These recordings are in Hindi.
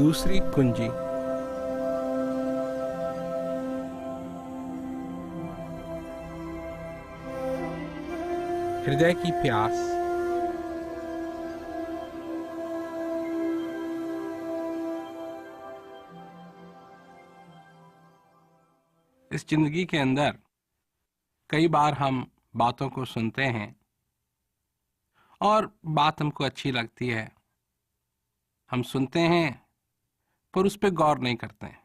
दूसरी कुंजी। हृदय की प्यास। इस जिंदगी के अंदर कई बार हम बातों को सुनते हैं और बात हमको अच्छी लगती है, हम सुनते हैं पर उस पर गौर नहीं करते हैं,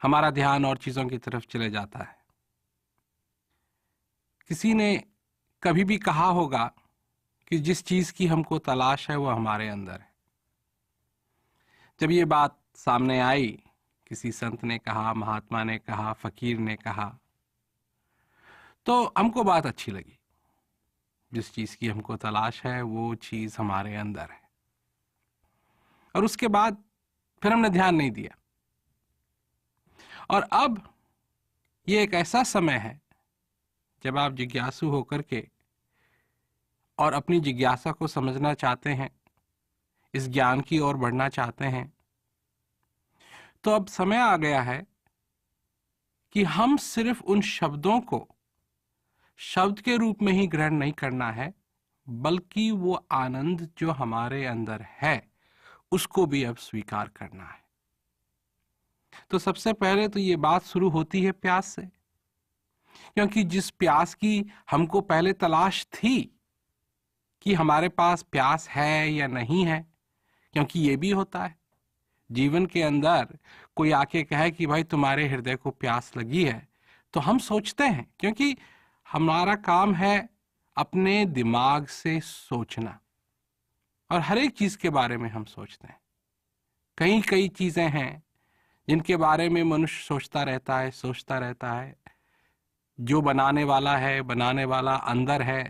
हमारा ध्यान और चीजों की तरफ चले जाता है। किसी ने कभी भी कहा होगा कि जिस चीज की हमको तलाश है वो हमारे अंदर है। जब ये बात सामने आई, किसी संत ने कहा, महात्मा ने कहा, फकीर ने कहा, तो हमको बात अच्छी लगी। जिस चीज की हमको तलाश है वो चीज हमारे अंदर है। और उसके बाद फिर हमने ध्यान नहीं दिया। और अब ये एक ऐसा समय है जब आप जिज्ञासु होकर के और अपनी जिज्ञासा को समझना चाहते हैं, इस ज्ञान की ओर बढ़ना चाहते हैं, तो अब समय आ गया है कि हम सिर्फ उन शब्दों को शब्द के रूप में ही ग्रहण नहीं करना है, बल्कि वो आनंद जो हमारे अंदर है उसको भी अब स्वीकार करना है। तो सबसे पहले तो ये बात शुरू होती है प्यास से, क्योंकि जिस प्यास की हमको पहले तलाश थी कि हमारे पास प्यास है या नहीं है, क्योंकि ये भी होता है जीवन के अंदर कोई आके कहे कि भाई तुम्हारे हृदय को प्यास लगी है, तो हम सोचते हैं, क्योंकि हमारा काम है अपने दिमाग से सोचना और हर एक चीज के बारे में हम सोचते हैं। कई चीजें हैं जिनके बारे में मनुष्य सोचता रहता है। जो बनाने वाला है, बनाने वाला अंदर है,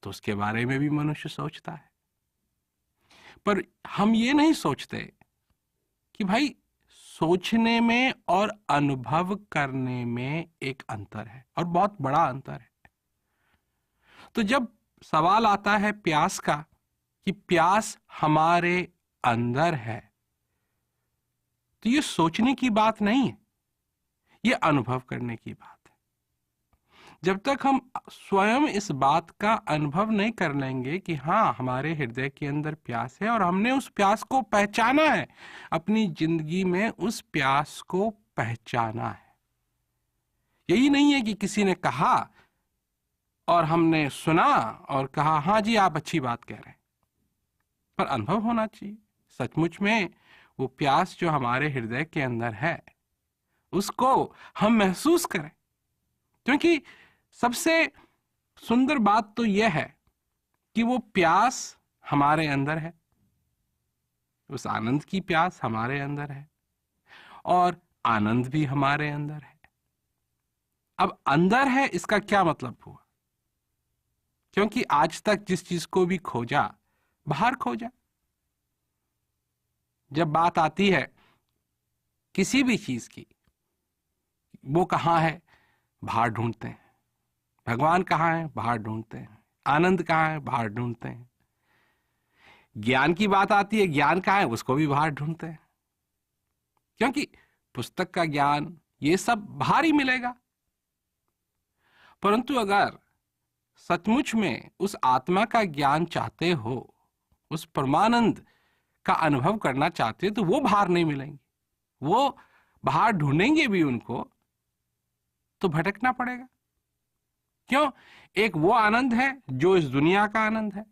तो उसके बारे में भी मनुष्य सोचता है। पर हम ये नहीं सोचते कि भाई सोचने में और अनुभव करने में एक अंतर है, और बहुत बड़ा अंतर है। तो जब सवाल आता है प्यास का कि प्यास हमारे अंदर है, तो ये सोचने की बात नहीं है, ये अनुभव करने की बात है। जब तक हम स्वयं इस बात का अनुभव नहीं कर लेंगे कि हाँ हमारे हृदय के अंदर प्यास है और हमने उस प्यास को पहचाना है, अपनी जिंदगी में उस प्यास को पहचाना है। यही नहीं है कि किसी ने कहा और हमने सुना और कहा हाँ जी आप अच्छी बात कह रहे हैं, पर अनुभव होना चाहिए। सचमुच में वो प्यास जो हमारे हृदय के अंदर है उसको हम महसूस करें, क्योंकि सबसे सुंदर बात तो यह है कि वो प्यास हमारे अंदर है, उस आनंद की प्यास हमारे अंदर है और आनंद भी हमारे अंदर है। अब अंदर है इसका क्या मतलब हुआ? क्योंकि आज तक जिस चीज को भी खोजा बाहर खोजा। जब बात आती है किसी भी चीज की, वो कहाँ है, बाहर ढूंढते हैं। भगवान कहाँ है, बाहर ढूंढते हैं। आनंद कहाँ है, बाहर ढूंढते हैं। ज्ञान की बात आती है, ज्ञान कहाँ है, उसको भी बाहर ढूंढते हैं, क्योंकि पुस्तक का ज्ञान ये सब बाहर ही मिलेगा। परंतु अगर सचमुच में उस आत्मा का ज्ञान चाहते हो, उस परमानंद का अनुभव करना चाहते हो, तो वो बाहर नहीं मिलेंगे। वो बाहर ढूंढेंगे भी उनको तो भटकना पड़ेगा। क्यों? एक वो आनंद है जो इस दुनिया का आनंद है,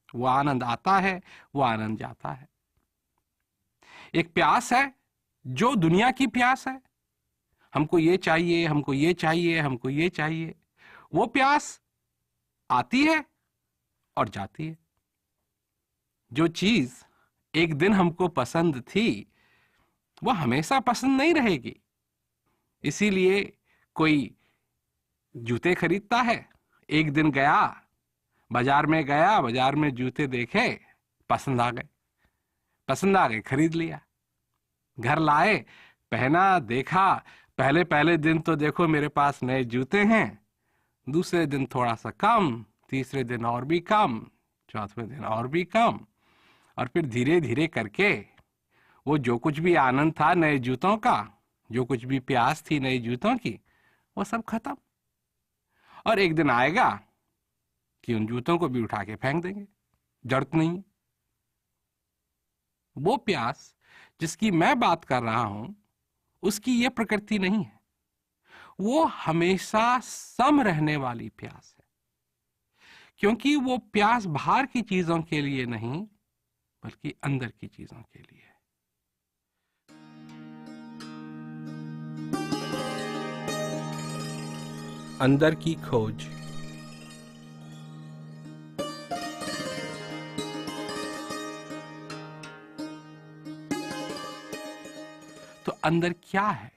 वो आनंद आता है, वो आनंद जाता है। एक प्यास है जो दुनिया की प्यास है, हमको ये चाहिए, हमको ये चाहिए, हमको ये चाहिए। वो प्यास आती है और जाती है। जो चीज एक दिन हमको पसंद थी वो हमेशा पसंद नहीं रहेगी। इसीलिए कोई जूते खरीदता है, एक दिन गया बाजार में जूते देखे, पसंद आ गए, खरीद लिया, घर लाए, पहना, देखा। पहले दिन तो देखो मेरे पास नए जूते हैं, दूसरे दिन थोड़ा सा कम, तीसरे दिन और भी कम, चौथे दिन और भी कम, और फिर धीरे धीरे करके वो जो कुछ भी आनंद था नए जूतों का, जो कुछ भी प्यास थी नए जूतों की, वो सब खत्म। और एक दिन आएगा कि उन जूतों को भी उठा के फेंक देंगे, जरूरत नहीं है। वो प्यास जिसकी मैं बात कर रहा हूं, उसकी ये प्रकृति नहीं है। वो हमेशा सम रहने वाली प्यास है, क्योंकि वो प्यास बाहर की चीजों के लिए नहीं, बल्कि अंदर की चीजों के लिए है। अंदर की खोज। तो अंदर क्या है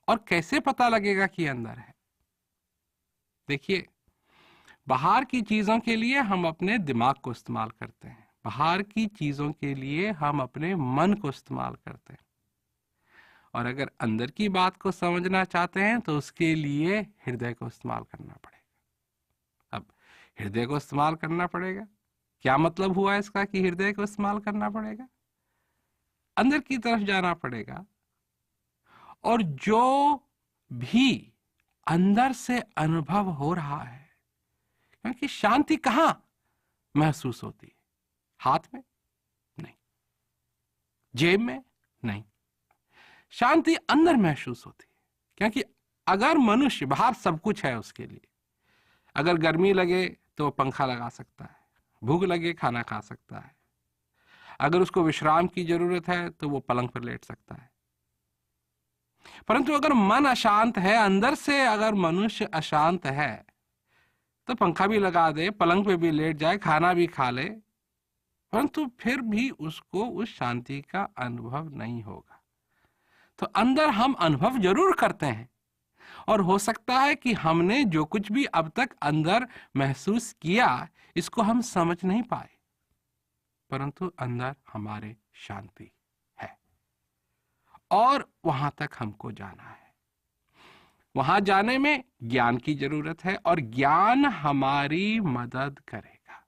और कैसे पता लगेगा कि अंदर है? देखिए, बाहर की चीजों के लिए हम अपने दिमाग को इस्तेमाल करते हैं, बाहर की चीजों के लिए हम अपने मन को इस्तेमाल करते हैं, और अगर अंदर की बात को समझना चाहते हैं तो उसके लिए हृदय को इस्तेमाल करना पड़ेगा। अब हृदय को इस्तेमाल करना पड़ेगा, क्या मतलब हुआ इसका कि हृदय को इस्तेमाल करना पड़ेगा? अंदर की तरफ जाना पड़ेगा, और जो भी अंदर से अनुभव हो रहा है, क्योंकि शांति कहां महसूस होती है? हाथ में नहीं, जेब में नहीं, शांति अंदर महसूस होती है। क्योंकि अगर मनुष्य, बाहर सब कुछ है उसके लिए, अगर गर्मी लगे तो पंखा लगा सकता है, भूख लगे खाना खा सकता है, अगर उसको विश्राम की जरूरत है तो वो पलंग पर लेट सकता है। परंतु अगर मन अशांत है, अंदर से अगर मनुष्य अशांत है, तो पंखा भी लगा दे, पलंग पे भी लेट जाए, खाना भी खा ले, परंतु फिर भी उसको उस शांति का अनुभव नहीं होगा। तो अंदर हम अनुभव जरूर करते हैं, और हो सकता है कि हमने जो कुछ भी अब तक अंदर महसूस किया, इसको हम समझ नहीं पाए, परंतु अंदर हमारे शांति है, और वहां तक हमको जाना है। वहां जाने में ज्ञान की जरूरत है, और ज्ञान हमारी मदद करेगा।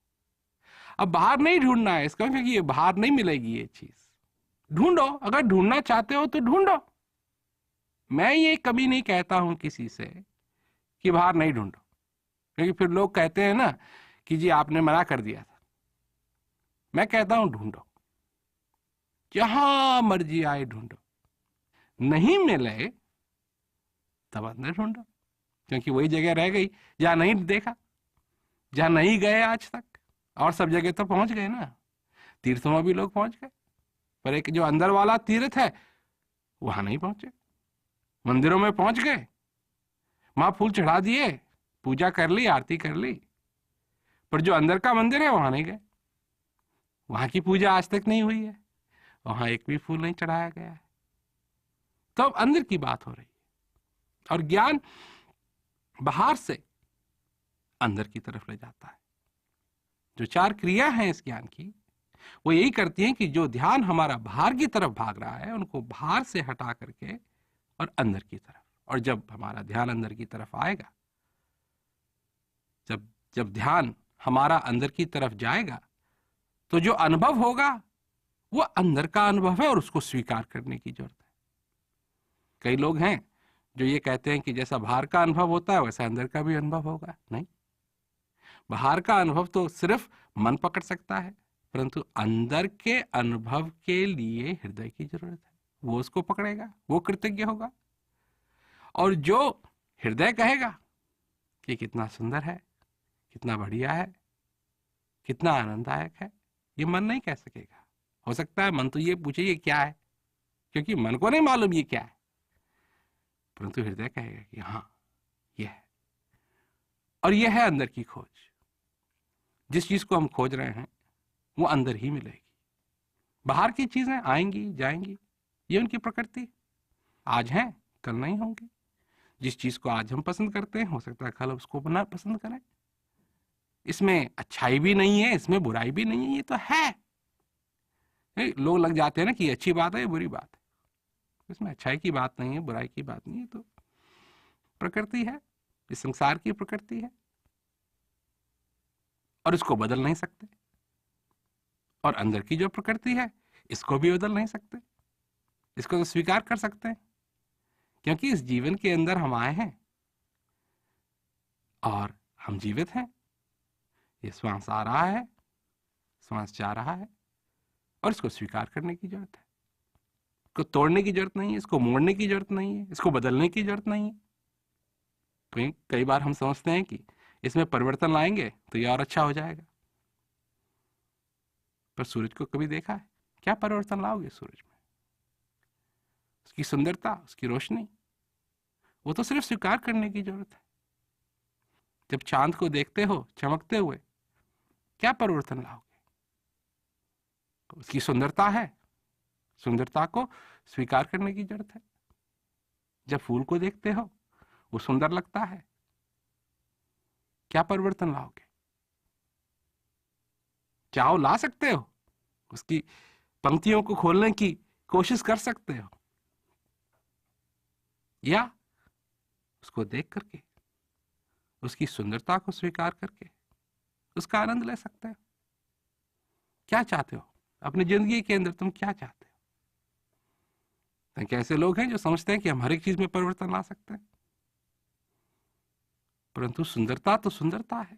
अब बाहर नहीं ढूंढना है इसका, क्योंकि ये बाहर नहीं मिलेगी ये चीज। ढूंढो, अगर ढूंढना चाहते हो तो ढूंढो। मैं ये कभी नहीं कहता हूं किसी से कि बाहर नहीं ढूंढो, क्योंकि फिर लोग कहते हैं ना कि जी आपने मना कर दिया था। मैं कहता हूं ढूंढो, जहां मर्जी आए ढूंढो, नहीं मिले तब अंदर ढूंढो, क्योंकि वही जगह रह गई जहां नहीं देखा, जहां नहीं गए आज तक। और सब जगह तो पहुंच गए ना, तीर्थों में भी लोग पहुंच गए, पर एक जो अंदर वाला तीर्थ है वहां नहीं पहुंचे। मंदिरों में पहुंच गए, मां फूल चढ़ा दिए, पूजा कर ली, आरती कर ली, पर जो अंदर का मंदिर है वहां नहीं गए, वहां की पूजा आज तक नहीं हुई है, वहां एक भी फूल नहीं चढ़ाया गया है। तो अब अंदर की बात हो रही है, और ज्ञान बाहर से अंदर की तरफ ले जाता है। जो 4 क्रिया हैं इस ज्ञान की, वो यही करती हैं कि जो ध्यान हमारा बाहर की तरफ भाग रहा है, उनको बाहर से हटा करके और अंदर की तरफ। और जब हमारा ध्यान अंदर की तरफ आएगा, जब जब ध्यान हमारा अंदर की तरफ जाएगा, तो जो अनुभव होगा वो अंदर का अनुभव है, और उसको स्वीकार करने की जरूरत है। कई लोग हैं जो ये कहते हैं कि जैसा बाहर का अनुभव होता है वैसा अंदर का भी अनुभव होगा। नहीं, बाहर का अनुभव तो सिर्फ मन पकड़ सकता है, परंतु अंदर के अनुभव के लिए हृदय की जरूरत है। वो उसको पकड़ेगा, वो कृतज्ञ होगा। और जो हृदय कहेगा कि कितना सुंदर है, कितना बढ़िया है, कितना आनंददायक है, ये मन नहीं कह सकेगा। हो सकता है मन तो ये पूछे ये क्या है, क्योंकि मन को नहीं मालूम ये क्या है, परंतु हृदय कहेगा कि हाँ ये है। और ये है अंदर की खोज। जिस चीज को हम खोज रहे हैं वो अंदर ही मिलेगी। बाहर की चीजें आएंगी जाएंगी, ये उनकी प्रकृति, आज हैं कल नहीं होंगी। जिस चीज को आज हम पसंद करते हैं, हो सकता है कल उसको ना पसंद करें। इसमें अच्छाई भी नहीं है, इसमें बुराई भी नहीं है, ये तो है। लोग लग जाते हैं ना कि ये अच्छी बात है, ये बुरी बात है। इसमें अच्छाई की बात नहीं है, बुराई की बात नहीं है, तो प्रकृति है, इस संसार की प्रकृति है, और इसको बदल नहीं सकते। और अंदर की जो प्रकृति है, इसको भी बदल नहीं सकते, इसको तो स्वीकार कर सकते हैं, क्योंकि इस जीवन के अंदर हम आए हैं और हम जीवित हैं। ये श्वास आ रहा है, श्वास जा रहा है, और इसको स्वीकार करने की जरूरत है। इसको तोड़ने की जरूरत नहीं है, इसको मोड़ने की जरूरत नहीं है, इसको बदलने की जरूरत नहीं है। कई बार हम समझते हैं कि इसमें परिवर्तन लाएंगे तो ये और अच्छा हो जाएगा, पर सूरज को कभी देखा है? क्या परिवर्तन लाओगे सूरज में? उसकी सुंदरता, उसकी रोशनी, वो तो सिर्फ स्वीकार करने की जरूरत है। जब चांद को देखते हो चमकते हुए, क्या परिवर्तन लाओगे? उसकी सुंदरता है, सुंदरता को स्वीकार करने की जरूरत है। जब फूल को देखते हो वो सुंदर लगता है, क्या परिवर्तन लाओगे? चाहो ला सकते हो, उसकी पंक्तियों को खोलने की कोशिश कर सकते हो, या उसको देख करके, उसकी सुंदरता को स्वीकार करके उसका आनंद ले सकते हो। क्या चाहते हो अपनी जिंदगी के अंदर? तुम क्या चाहते हो? तो ऐसे लोग हैं जो समझते हैं कि हम हर एक चीज में परिवर्तन ला सकते हैं, परंतु सुंदरता तो सुंदरता है।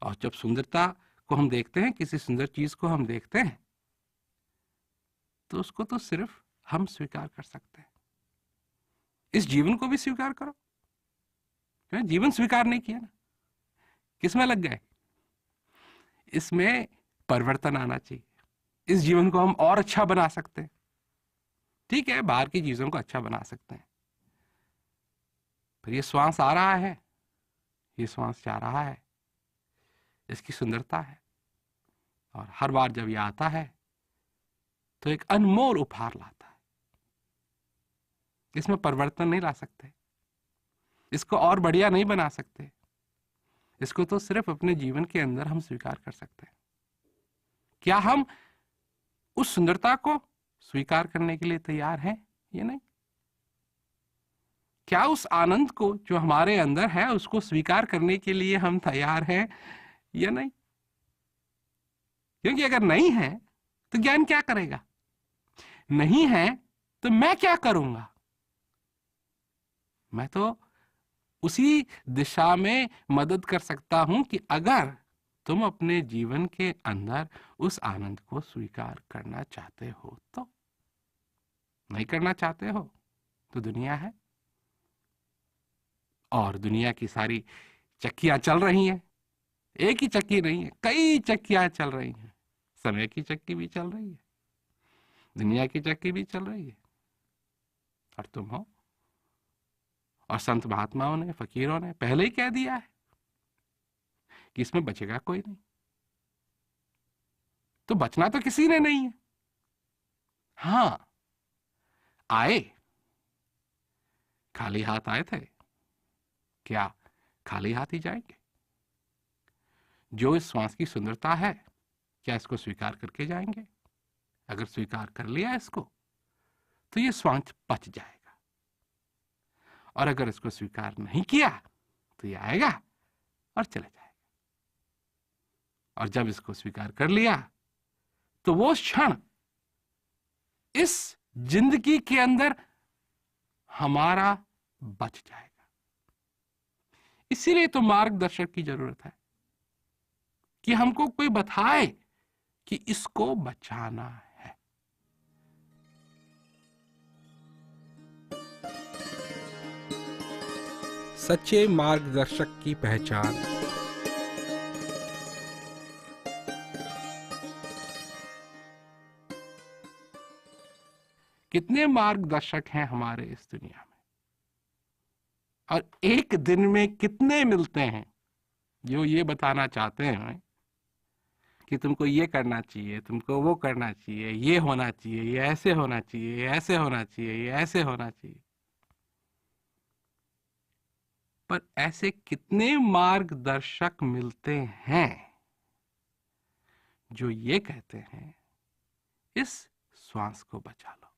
और जब सुंदरता को हम देखते हैं, किसी सुंदर चीज को हम देखते हैं, तो उसको तो सिर्फ हम स्वीकार कर सकते हैं। इस जीवन को भी स्वीकार करो। जीवन स्वीकार नहीं किया ना, किसमें लग गए? इसमें परिवर्तन आना चाहिए। इस जीवन को हम और अच्छा बना सकते हैं। ठीक है, बाहर की चीजों को अच्छा बना सकते हैं, पर ये श्वास आ रहा है, ये श्वास जा रहा है, इसकी सुंदरता है। और हर बार जब ये आता है तो एक अनमोल उपहार लाता है। इसमें परिवर्तन नहीं ला सकते, इसको और बढ़िया नहीं बना सकते, इसको तो सिर्फ अपने जीवन के अंदर हम स्वीकार कर सकते हैं। क्या हम उस सुंदरता को स्वीकार करने के लिए तैयार हैं या नहीं? क्या उस आनंद को जो हमारे अंदर है उसको स्वीकार करने के लिए हम तैयार हैं या नहीं? क्योंकि अगर नहीं है तो ज्ञान क्या करेगा? नहीं है तो मैं क्या करूंगा? मैं तो उसी दिशा में मदद कर सकता हूं कि अगर तुम अपने जीवन के अंदर उस आनंद को स्वीकार करना चाहते हो तो। नहीं करना चाहते हो तो दुनिया है, और दुनिया की सारी चक्कियां चल रही हैं। एक ही चक्की नहीं है, कई चक्कियां चल रही हैं। समय की चक्की भी चल रही है, दुनिया की चक्की भी चल रही है, और तुम हो। और संत महात्माओं ने, फकीरों ने पहले ही कह दिया है कि इसमें बचेगा कोई नहीं। तो बचना तो किसी ने नहीं है। हां, आए खाली हाथ आए थे, क्या खाली हाथ ही जाएंगे? जो इस श्वास की सुंदरता है, क्या इसको स्वीकार करके जाएंगे? अगर स्वीकार कर लिया इसको तो ये श्वास बच जाएगा, और अगर इसको स्वीकार नहीं किया तो ये आएगा और चले जाएगा। और जब इसको स्वीकार कर लिया तो वो क्षण इस जिंदगी के अंदर हमारा बच जाएगा। इसीलिए तो मार्गदर्शक की जरूरत है कि हमको कोई बताए कि इसको बचाना है। सच्चे मार्गदर्शक की पहचान। कितने मार्गदर्शक हैं हमारे इस दुनिया में, और एक दिन में कितने मिलते हैं जो ये बताना चाहते हैं कि तुमको ये करना चाहिए, तुमको वो करना चाहिए, ये होना चाहिए, ये ऐसे होना चाहिए, ये ऐसे होना चाहिए, ये ऐसे होना चाहिए। पर ऐसे कितने मार्गदर्शक मिलते हैं जो ये कहते हैं इस श्वास को बचा लो,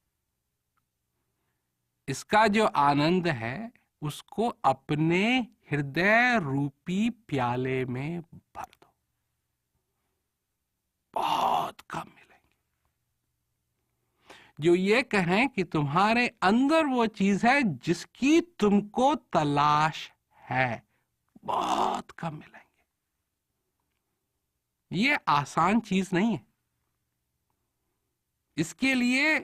इसका जो आनंद है उसको अपने हृदय रूपी प्याले में भर दो। बहुत कम मिलेंगे, जो ये कहें कि तुम्हारे अंदर वो चीज है जिसकी तुमको तलाश है, बहुत कम मिलेंगे। ये आसान चीज नहीं है, इसके लिए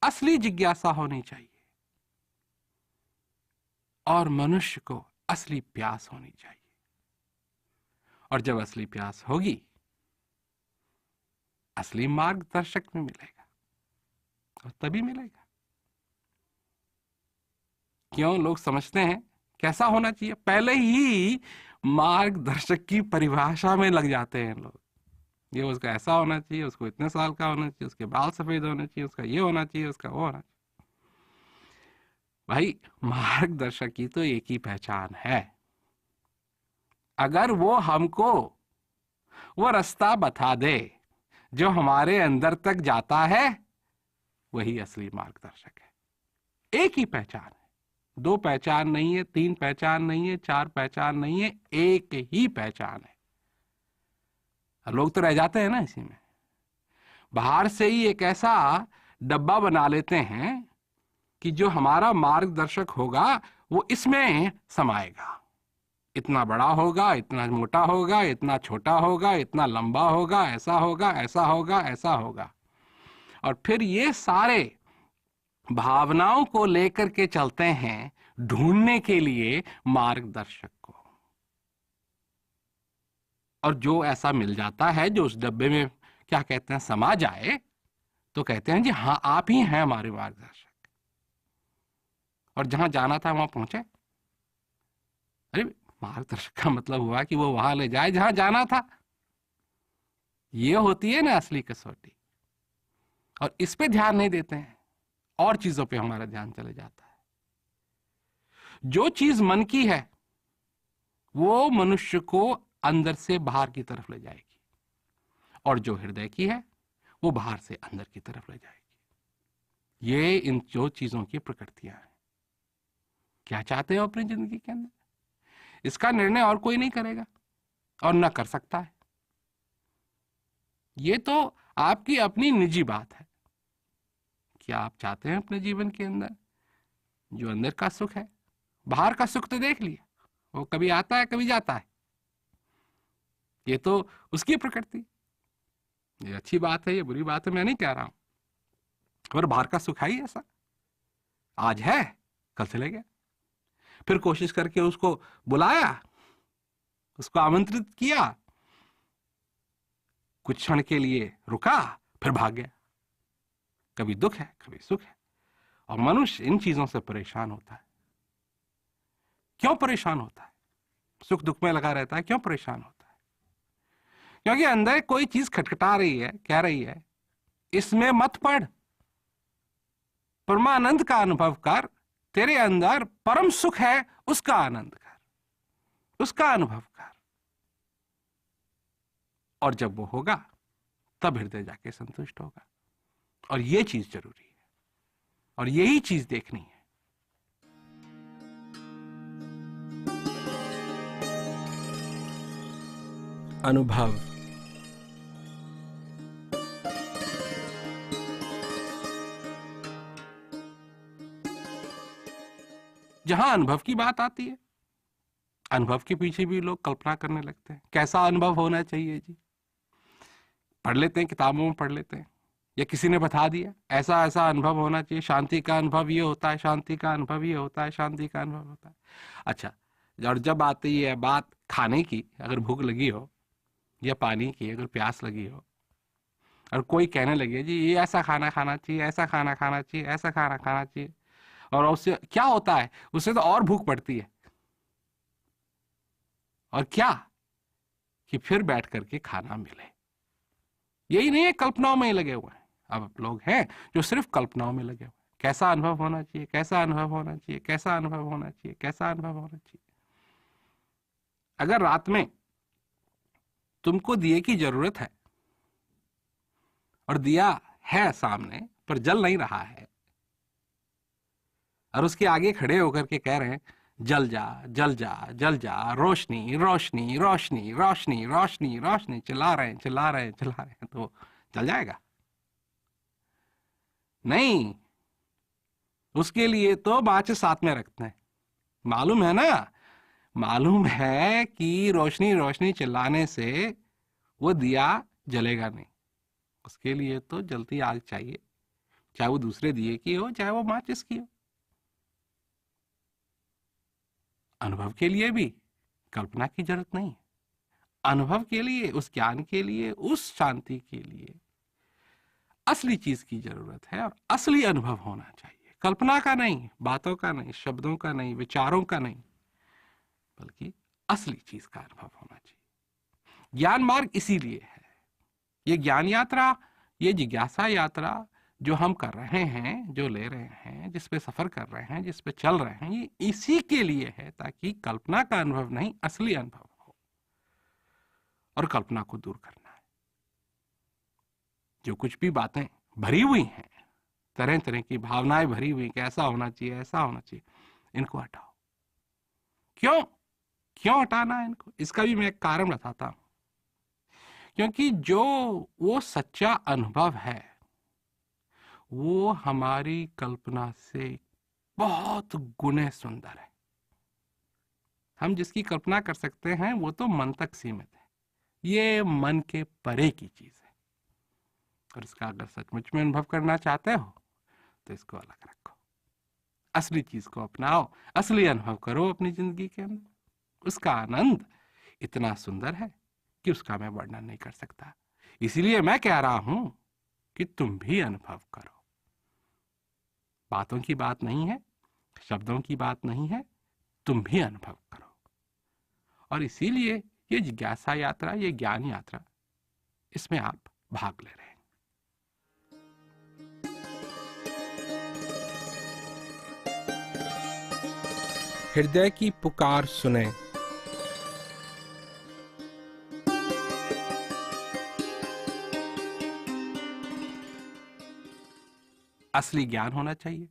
असली जिज्ञासा होनी चाहिए और मनुष्य को असली प्यास होनी चाहिए। और जब असली प्यास होगी, असली मार्गदर्शक में मिलेगा, और तभी मिलेगा। क्यों लोग समझते हैं कैसा होना चाहिए, पहले ही मार्गदर्शक की परिभाषा में लग जाते हैं लोग। ये उसका ऐसा होना चाहिए, उसको इतने साल का होना चाहिए, उसके बाल सफेद होने चाहिए, उसका ये होना चाहिए, उसका वो होना चाहिए। भाई, मार्गदर्शक की तो एक ही पहचान है, अगर वो हमको वो रास्ता बता दे जो हमारे अंदर तक जाता है, वही असली मार्गदर्शक है। एक ही पहचान है, दो पहचान नहीं है, तीन पहचान नहीं है, चार पहचान नहीं है, एक ही पहचान है। लोग तो रह जाते हैं ना इसी में, बाहर से ही एक ऐसा डब्बा बना लेते हैं कि जो हमारा मार्गदर्शक होगा वो इसमें समाएगा, इतना बड़ा होगा, इतना मोटा होगा, इतना छोटा होगा, इतना लंबा होगा, ऐसा होगा, ऐसा होगा, ऐसा होगा। और फिर ये सारे भावनाओं को लेकर के चलते हैं ढूंढने के लिए मार्गदर्शक को। और जो ऐसा मिल जाता है, जो उस डब्बे में क्या कहते हैं समा जाए, तो कहते हैं जी हाँ, आप ही हैं हमारे मार्गदर्शक। और जहां जाना था वहां पहुंचे। अरे, मार्गदर्शक का मतलब हुआ कि वो वहां ले जाए जहां जाना था। ये होती है ना असली कसौटी। और इस पे ध्यान नहीं देते हैं, और चीजों पे हमारा ध्यान चले जाता है। जो चीज मन की है वो मनुष्य को अंदर से बाहर की तरफ ले जाएगी, और जो हृदय की है वो बाहर से अंदर की तरफ ले जाएगी। ये इन जो चीजों की प्रकृतियां हैं। क्या चाहते हो अपनी जिंदगी के अंदर, इसका निर्णय और कोई नहीं करेगा और न कर सकता है। ये तो आपकी अपनी निजी बात है। क्या आप चाहते हैं अपने जीवन के अंदर जो अंदर का सुख है? बाहर का सुख तो देख लिया, वो कभी आता है कभी जाता है, ये तो उसकी प्रकृति। ये अच्छी बात है, ये बुरी बात है, मैं नहीं कह रहा हूं, और बाहर का सुख है ही ऐसा, आज है कल चले गया। फिर कोशिश करके उसको बुलाया, उसको आमंत्रित किया, कुछ क्षण के लिए रुका, फिर भाग गया। कभी दुख है कभी सुख है, और मनुष्य इन चीजों से परेशान होता है। क्यों परेशान होता है? सुख दुख में लगा रहता है, क्यों परेशान होता है? क्योंकि अंदर कोई चीज खटखटा रही है, कह रही है इसमें मत पड़, परमानंद का अनुभव कर, तेरे अंदर परम सुख है, उसका आनंद कर, उसका अनुभव कर। और जब वो होगा तब हृदय जाके संतुष्ट होगा। और ये चीज जरूरी है, और यही चीज देखनी है। अनुभव। जहां अनुभव की बात आती है, अनुभव के पीछे भी लोग कल्पना करने लगते हैं। कैसा अनुभव होना चाहिए जी? पढ़ लेते हैं, किताबों में पढ़ लेते हैं, या किसी ने बता दिया ऐसा ऐसा अनुभव होना चाहिए, शांति का अनुभव ये होता है, शांति का अनुभव ये होता है, शांति का अनुभव होता है। अच्छा, और जब आती है बात खाने की, अगर भूख लगी हो, या पानी की अगर प्यास लगी हो, और कोई कहने लगे जी ये ऐसा खाना खाना चाहिए, ऐसा खाना खाना चाहिए, ऐसा खाना खाना चाहिए, और उससे क्या होता है? उससे तो और भूख पड़ती है। और क्या कि फिर बैठ करके खाना मिले। यही नहीं है, कल्पनाओं में ही लगे हुए हैं। अब लोग हैं जो सिर्फ कल्पनाओं में लगे हुए हैं। कैसा अनुभव होना चाहिए, कैसा अनुभव होना चाहिए, कैसा अनुभव होना चाहिए, कैसा अनुभव होना चाहिए। अगर रात में तुमको दिए की जरूरत है, और दिया है सामने पर जल नहीं रहा है, और उसके आगे खड़े होकर के कह रहे हैं जल जा जल जा जल जा, रोशनी रोशनी रोशनी रोशनी रोशनी रोशनी, चिल्ला रहे हैं चिल्ला रहे हैं चिल्ला रहे हैं, तो जल जाएगा? नहीं, उसके लिए तो माचिस साथ में रखते हैं। मालूम है ना, मालूम है कि रोशनी रोशनी चिल्लाने से वो दिया जलेगा नहीं। उसके लिए तो जलती आग चाहिए, चाहे वो दूसरे दिए की हो चाहे वो माचिस की हो। अनुभव के लिए भी कल्पना की जरूरत नहीं है। अनुभव के लिए, उस ज्ञान के लिए, उस शांति के लिए असली चीज की जरूरत है, और असली अनुभव होना चाहिए। कल्पना का नहीं, बातों का नहीं, शब्दों का नहीं, विचारों का नहीं, बल्कि असली चीज का अनुभव होना चाहिए। ज्ञान मार्ग इसीलिए है। ये ज्ञान यात्रा, ये जिज्ञासा यात्रा जो हम कर रहे हैं, जो ले रहे हैं, जिस पे सफर कर रहे हैं, जिस पे चल रहे हैं, ये इसी के लिए है, ताकि कल्पना का अनुभव नहीं, असली अनुभव हो। और कल्पना को दूर करना है। जो कुछ भी बातें भरी हुई हैं, तरह तरह की भावनाएं भरी हुई, कि ऐसा होना चाहिए, ऐसा होना चाहिए, इनको हटाओ। क्यों क्यों हटाना है इनको? इसका भी मैं एक कारण बताता हूं। क्योंकि जो वो सच्चा अनुभव है, वो हमारी कल्पना से बहुत गुने सुंदर है। हम जिसकी कल्पना कर सकते हैं वो तो मन तक सीमित है। ये मन के परे की चीज है, और इसका अगर सचमुच में अनुभव करना चाहते हो तो इसको अलग रखो, असली चीज को अपनाओ, असली अनुभव करो अपनी जिंदगी के अंदर। उसका आनंद इतना सुंदर है कि उसका मैं वर्णन नहीं कर सकता। इसीलिए मैं कह रहा हूं कि तुम भी अनुभव करो। बातों की बात नहीं है, शब्दों की बात नहीं है, तुम भी अनुभव करो। और इसीलिए ये जिज्ञासा यात्रा, ये ज्ञान यात्रा, इसमें आप भाग ले रहे हैं। हृदय की पुकार सुने। असली ज्ञान होना चाहिए,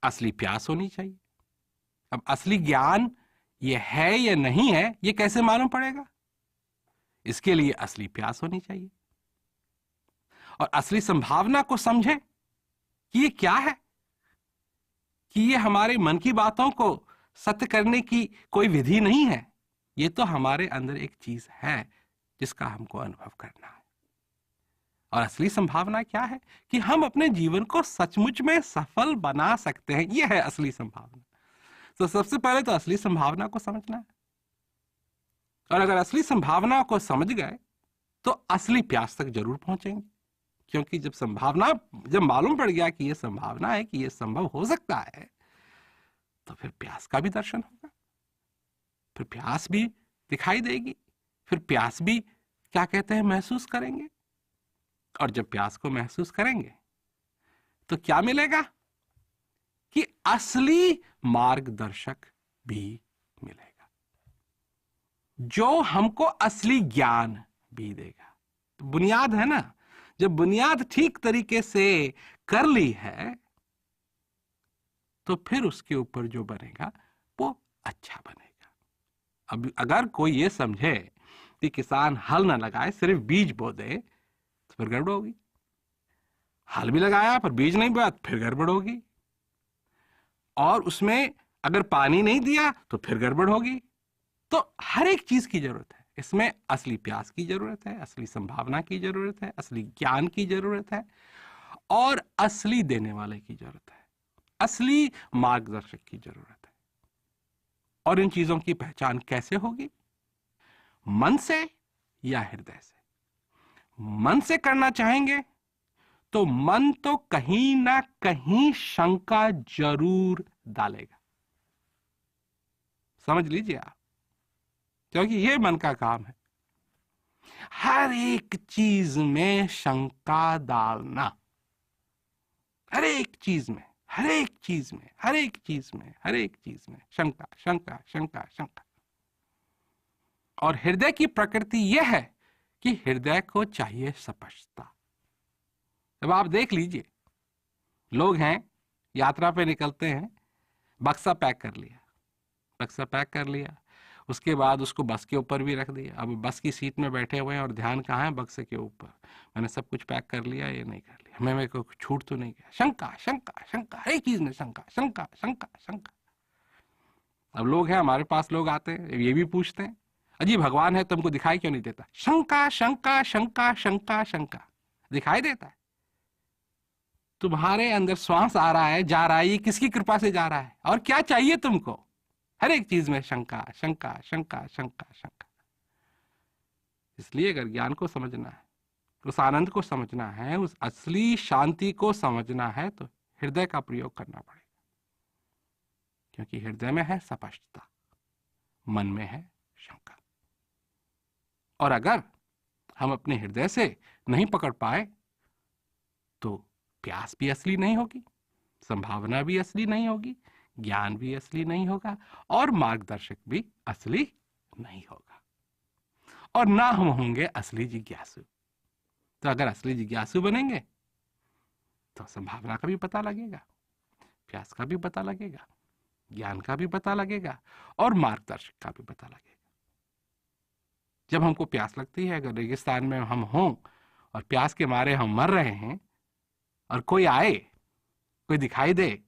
असली प्यास होनी चाहिए। अब असली ज्ञान ये है या नहीं है, ये कैसे मालूम पड़ेगा? इसके लिए असली प्यास होनी चाहिए, और असली संभावना को समझे कि ये क्या है, कि ये हमारे मन की बातों को सत्य करने की कोई विधि नहीं है। ये तो हमारे अंदर एक चीज है जिसका हमको अनुभव करना है। और असली संभावना क्या है? कि हम अपने जीवन को सचमुच में सफल बना सकते हैं। यह है असली संभावना। तो सबसे पहले तो असली संभावना को समझना है, और अगर असली संभावना को समझ गए तो असली प्यास तक जरूर पहुंचेंगे। क्योंकि जब मालूम पड़ गया कि यह संभावना है, कि यह संभव हो सकता है, तो फिर प्यास का भी दर्शन होगा, फिर प्यास भी दिखाई देगी, फिर प्यास भी क्या कहते हैं महसूस करेंगे। और जब प्यास को महसूस करेंगे तो क्या मिलेगा? कि असली मार्गदर्शक भी मिलेगा, जो हमको असली ज्ञान भी देगा। तो बुनियाद है ना, जब बुनियाद ठीक तरीके से कर ली है तो फिर उसके ऊपर जो बनेगा वो अच्छा बनेगा। अब अगर कोई ये समझे कि किसान हल ना लगाए, सिर्फ बीज बो दे, तो फिर गड़बड़ होगी। हल भी लगाया पर बीज नहीं बोया, फिर गड़बड़ होगी। और उसमें अगर पानी नहीं दिया तो फिर गड़बड़ होगी। तो हर एक चीज की जरूरत है। इसमें असली प्यास की जरूरत है, असली संभावना की जरूरत है, असली ज्ञान की जरूरत है, और असली देने वाले की जरूरत है, असली मार्गदर्शक की जरूरत है। और इन चीजों की पहचान कैसे होगी? मन से या हृदय से? मन से करना चाहेंगे तो मन तो कहीं ना कहीं शंका जरूर डालेगा, समझ लीजिए आप, क्योंकि ये मन का काम है, हर एक चीज में शंका डालना। हर एक चीज में, हर एक चीज में, हर एक चीज में, हर एक चीज में शंका शंका शंका शंका। और हृदय की प्रकृति यह है कि हृदय को चाहिए स्पष्टता। अब आप देख लीजिए, लोग हैं, यात्रा पे निकलते हैं, बक्सा पैक कर लिया, बक्सा पैक कर लिया, उसके बाद उसको बस के ऊपर भी रख दिया। अब बस की सीट में बैठे हुए हैं और ध्यान कहाँ है, बक्से के ऊपर। मैंने सब कुछ पैक कर लिया, ये नहीं कर लिया, हमें को छूट तो नहीं गया। शंका शंका शंका, हर एक चीज में शंका शंका शंका शंका। अब लोग हैं हमारे पास, लोग आते हैं ये भी पूछते हैं, अजी भगवान है तुमको दिखाई क्यों नहीं देता? शंका शंका शंका शंका शंका। दिखाई देता है, तुम्हारे अंदर श्वास आ रहा है, जा रहा है, ये किसकी कृपा से जा रहा है? और क्या चाहिए तुमको? हर एक चीज में शंका शंका शंका शंका शंका। इसलिए अगर ज्ञान को समझना है, उस आनंद को समझना है, उस असली शांति को समझना है, तो हृदय का प्रयोग करना पड़ेगा। क्योंकि हृदय में है स्पष्टता, मन में है शंका। और अगर हम अपने हृदय से नहीं पकड़ पाए तो प्यास भी असली नहीं होगी, संभावना भी असली नहीं होगी, ज्ञान भी असली नहीं होगा, और मार्गदर्शक भी असली नहीं होगा, और ना हम होंगे असली जिज्ञासु। तो अगर असली जिज्ञासु बनेंगे तो संभावना का भी पता लगेगा, प्यास का भी पता लगेगा, ज्ञान का भी पता लगेगा, और मार्गदर्शक का भी पता लगेगा। जब हमको प्यास लगती है, अगर रेगिस्तान में हम हों और प्यास के मारे हम मर रहे हैं, और कोई आए, कोई दिखाई दे,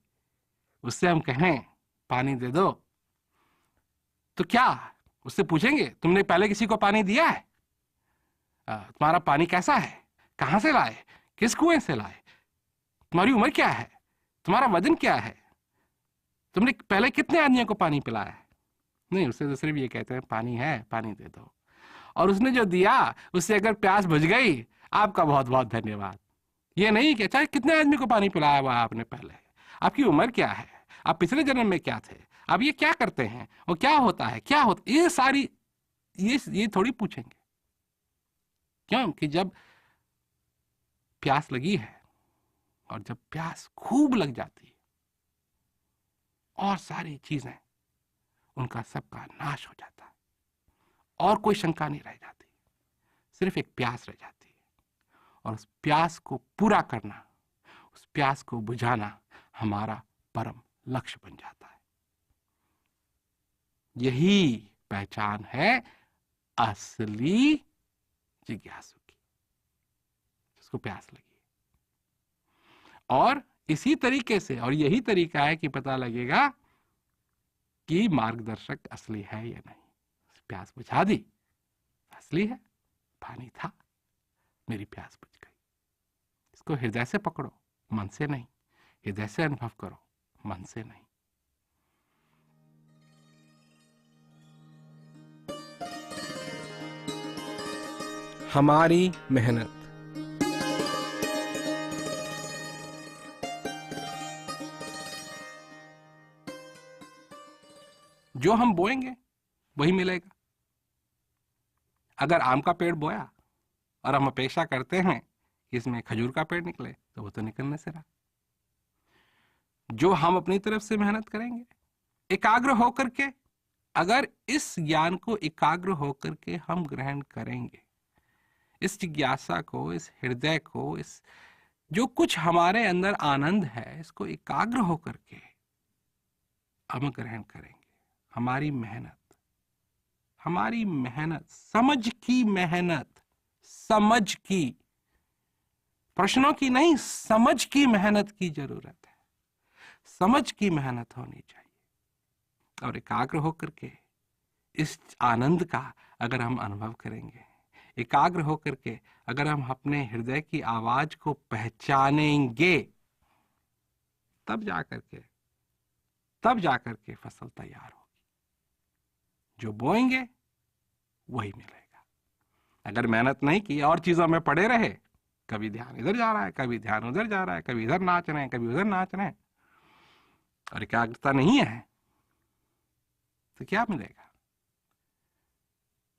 उससे हम कहें पानी दे दो, तो क्या उससे पूछेंगे तुमने पहले किसी को पानी दिया है? तुम्हारा पानी कैसा है, कहां से लाए, किस कुएं से लाए, तुम्हारी उम्र क्या है, तुम्हारा वजन क्या है, तुमने पहले कितने आदमियों को पानी पिलाया है? नहीं, उससे दूसरे भी ये कहते हैं पानी है, पानी दे दो। और उसने जो दिया उससे अगर प्यास बुझ गई, आपका बहुत बहुत धन्यवाद। ये नहीं कि चाहे कितने आदमी को पानी पिलाया हुआ आपने पहले, आपकी उम्र क्या है, आप पिछले जन्म में क्या थे, आप ये क्या करते हैं, वो क्या होता है, क्या होता, ये सारी ये थोड़ी पूछेंगे। क्यों कि जब प्यास लगी है, और जब प्यास खूब लग जाती है, और सारी चीजें उनका सबका नाश हो जाता है, और कोई शंका नहीं रह जाती, सिर्फ एक प्यास रह जाती है। और उस प्यास को पूरा करना, उस प्यास को बुझाना हमारा परम लक्ष्य बन जाता है। यही पहचान है असली जिज्ञासु की, जिसको प्यास लगी। और इसी तरीके से, और यही तरीका है कि पता लगेगा कि मार्गदर्शक असली है या नहीं। प्यास बुझा दी, असली है, पानी था, मेरी प्यास बुझ गई। इसको हृदय से पकड़ो, मन से नहीं, हृदय से अनुभव करो, मन से नहीं। हमारी मेहनत। जो हम बोएंगे वही मिलेगा। अगर आम का पेड़ बोया और हम अपेक्षा करते हैं कि इसमें खजूर का पेड़ निकले, तो वो तो निकलने से रहा। जो हम अपनी तरफ से मेहनत करेंगे, एकाग्र होकर के, अगर इस ज्ञान को एकाग्र होकर के हम ग्रहण करेंगे, इस जिज्ञासा को, इस हृदय को, इस जो कुछ हमारे अंदर आनंद है, इसको एकाग्र होकर के हम ग्रहण करेंगे। हमारी मेहनत, समझ की मेहनत, समझ की, प्रश्नों की नहीं, समझ की मेहनत की जरूरत है। समझ की मेहनत होनी चाहिए। और एकाग्र होकर के इस आनंद का अगर हम अनुभव करेंगे, एकाग्र होकर के अगर हम अपने हृदय की आवाज को पहचानेंगे, तब जाकर के फसल तैयार होगी। जो बोएंगे वही मिलेगा। अगर मेहनत नहीं की और चीजों में पड़े रहे, कभी ध्यान इधर जा रहा है, कभी ध्यान उधर जा रहा है, कभी इधर नाच रहे हैं, कभी उधर नाच रहे हैं, और एकाग्रता नहीं है, तो क्या मिलेगा?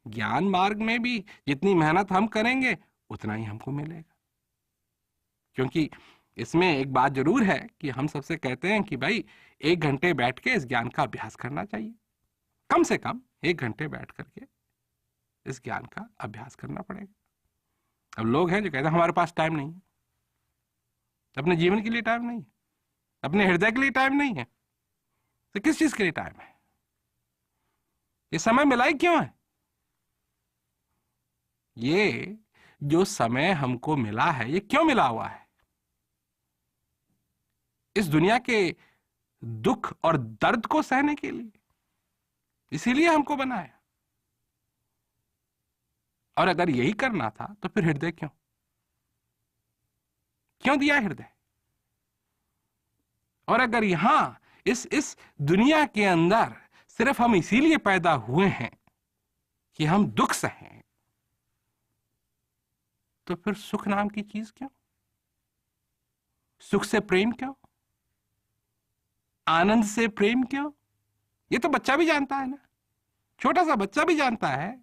ज्ञान मार्ग में भी जितनी मेहनत हम करेंगे उतना ही हमको मिलेगा। क्योंकि इसमें एक बात जरूर है कि हम सबसे कहते हैं कि भाई 1 घंटे बैठ के इस ज्ञान का अभ्यास करना चाहिए। कम से कम 1 घंटे बैठ करके इस ज्ञान का अभ्यास करना पड़ेगा। अब लोग हैं जो कहते हैं हमारे पास टाइम नहीं है, अपने जीवन के लिए टाइम नहीं है, अपने हृदय के लिए टाइम नहीं है, तो किस चीज के लिए टाइम है? ये समय मिला ही क्यों है? ये जो समय हमको मिला है, ये क्यों मिला हुआ है? इस दुनिया के दुख और दर्द को सहने के लिए। इसीलिए हमको बनाया। और अगर यही करना था तो फिर हृदय क्यों? क्यों दिया हृदय? और अगर यहां इस दुनिया के अंदर सिर्फ हम इसीलिए पैदा हुए हैं कि हम दुख सहें, तो फिर सुख नाम की चीज क्यों? सुख से प्रेम क्यों? आनंद से प्रेम क्यों? ये तो बच्चा भी जानता है ना, छोटा सा बच्चा भी जानता है।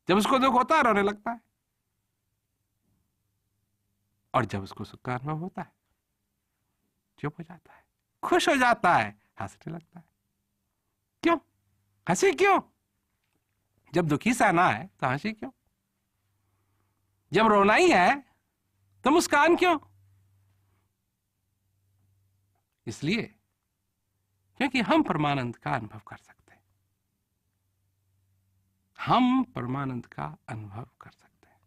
जब उसको दुख होता है रोने लगता है, और जब उसको सुख का अनुभव होता है चुप हो जाता है, खुश हो जाता है, हंसने लगता है। क्यों हंसी? क्यों? जब दुखी सहना है तो हंसी क्यों? जब रोना ही है तो मुस्कान क्यों? इसलिए क्योंकि हम परमानंद का अनुभव कर सकते हैं। हम परमानंद का अनुभव कर सकते हैं।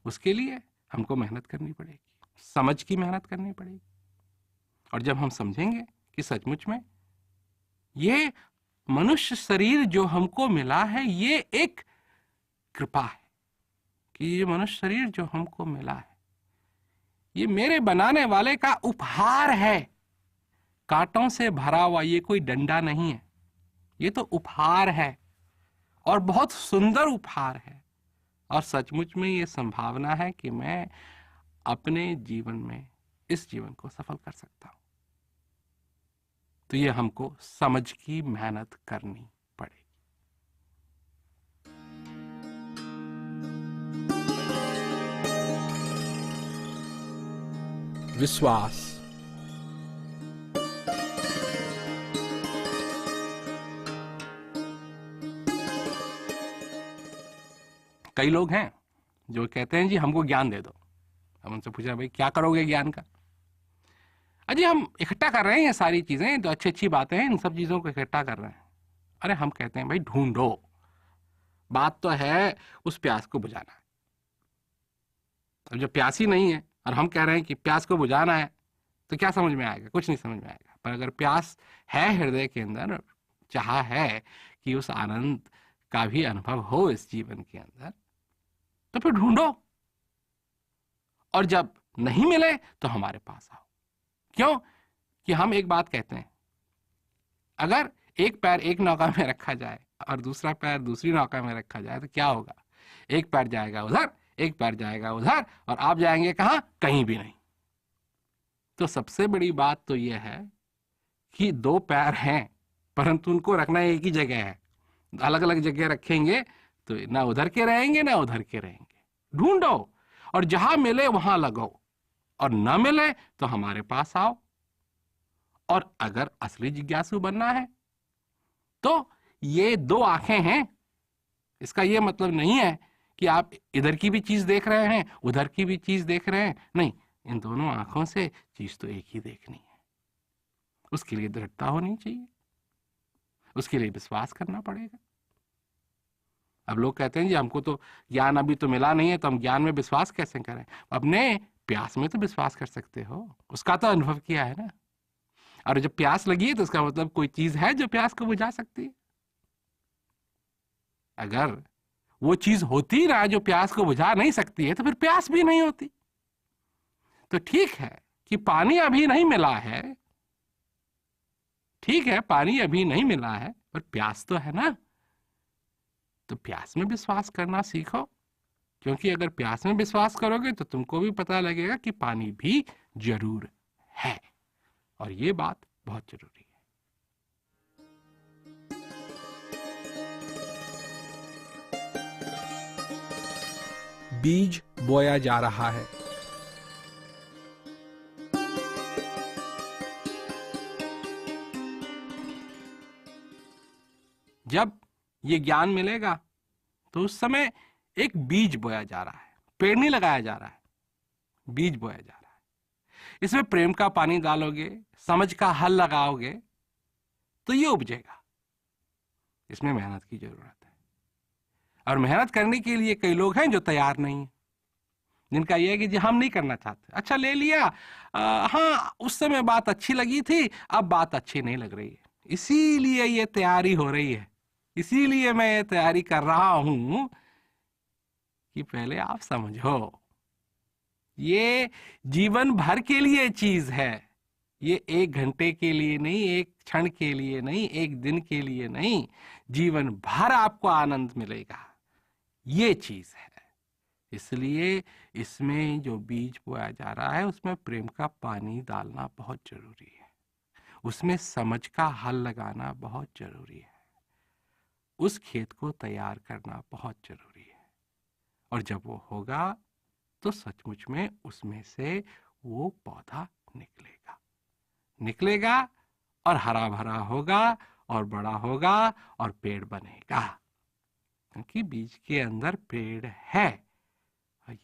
उसके लिए हमको मेहनत करनी पड़ेगी, समझ की मेहनत करनी पड़ेगी। और जब हम समझेंगे कि सचमुच में ये मनुष्य शरीर जो हमको मिला है, ये एक कृपा है, कि ये मनुष्य शरीर जो हमको मिला है, ये मेरे बनाने वाले का उपहार है। कांटों से भरा हुआ ये कोई डंडा नहीं है, ये तो उपहार है, और बहुत सुंदर उपहार है। और सचमुच में ये संभावना है कि मैं अपने जीवन में इस जीवन को सफल कर सकता हूं। तो ये हमको समझ की मेहनत करनी पड़ेगी। विश्वास। कई लोग हैं जो कहते हैं जी हमको ज्ञान दे दो। हम उनसे पूछा भाई क्या करोगे ज्ञान का? अजी हम इकट्ठा कर रहे हैं ये सारी चीजें, तो अच्छी अच्छी बातें हैं, इन सब चीजों को इकट्ठा कर रहे हैं। अरे हम कहते हैं भाई ढूंढो। बात तो है उस प्यास को बुझाना है। अब जब प्यास ही नहीं है और हम कह रहे हैं कि प्यास को बुझाना है, तो क्या समझ में आएगा? कुछ नहीं समझ में आएगा। पर अगर प्यास है हृदय के अंदर, चाह है कि उस आनंद का भी अनुभव हो इस जीवन के अंदर, तो फिर ढूंढो। और जब नहीं मिले तो हमारे पास आओ। क्यों? कि हम एक बात कहते हैं, अगर एक पैर एक नौका में रखा जाए और दूसरा पैर दूसरी नौका में रखा जाए तो क्या होगा? एक पैर जाएगा उधर, एक पैर जाएगा उधर, और आप जाएंगे कहां? कहीं भी नहीं। तो सबसे बड़ी बात तो यह है कि दो पैर हैं, परंतु उनको रखना एक ही जगह है। अलग अलग जगह रखेंगे तो ना उधर के रहेंगे ना उधर के रहेंगे। ढूंढो, और जहां मिले वहां लगाओ, और ना मिले तो हमारे पास आओ। और अगर असली जिज्ञासु बनना है तो ये दो आंखें हैं। इसका ये मतलब नहीं है कि आप इधर की भी चीज देख रहे हैं, उधर की भी चीज देख रहे हैं। नहीं, इन दोनों आंखों से चीज तो एक ही देखनी है। उसके लिए दृढ़ता होनी चाहिए, उसके लिए विश्वास करना पड़ेगा। अब लोग कहते हैं जी हमको तो ज्ञान अभी तो मिला नहीं है, तो हम ज्ञान में विश्वास कैसे करें? अपने प्यास में तो विश्वास कर सकते हो, उसका तो अनुभव किया है ना। और जब प्यास लगी है तो उसका मतलब कोई चीज है जो प्यास को बुझा सकती है। अगर वो चीज होती ना जो प्यास को बुझा नहीं सकती है, तो फिर प्यास भी नहीं होती। तो ठीक है कि पानी अभी नहीं मिला है, ठीक है पानी अभी नहीं मिला है, पर प्यास तो है ना। तो प्यास में विश्वास करना सीखो, क्योंकि अगर प्यास में विश्वास करोगे तो तुमको भी पता लगेगा कि पानी भी जरूर है, और ये बात बहुत जरूरी है। बीज बोया जा रहा है। जब ये ज्ञान मिलेगा तो उस समय एक बीज बोया जा रहा है, पेड़ नहीं लगाया जा रहा है, बीज बोया जा रहा है। इसमें प्रेम का पानी डालोगे, समझ का हल लगाओगे तो ये उपजेगा। इसमें मेहनत की जरूरत है, और मेहनत करने के लिए कई लोग हैं जो तैयार नहीं है, जिनका यह है कि जी हम नहीं करना चाहते। अच्छा ले लिया, हाँ उस समय बात अच्छी लगी थी, अब बात अच्छी नहीं लग रही है, इसीलिए ये तैयारी हो रही है, इसीलिए मैं ये तैयारी कर रहा हूं कि पहले आप समझो, ये जीवन भर के लिए चीज है, ये 1 घंटे के लिए नहीं, 1 क्षण के लिए नहीं, 1 दिन के लिए नहीं, जीवन भर आपको आनंद मिलेगा, ये चीज है। इसलिए इसमें जो बीज बोया जा रहा है उसमें प्रेम का पानी डालना बहुत जरूरी है, उसमें समझ का हल लगाना बहुत जरूरी है, उस खेत को तैयार करना बहुत जरूरी है। और जब वो होगा तो सचमुच में उसमें से वो पौधा निकलेगा और हरा भरा होगा और बड़ा होगा और पेड़ बनेगा, क्योंकि बीज के अंदर पेड़ है।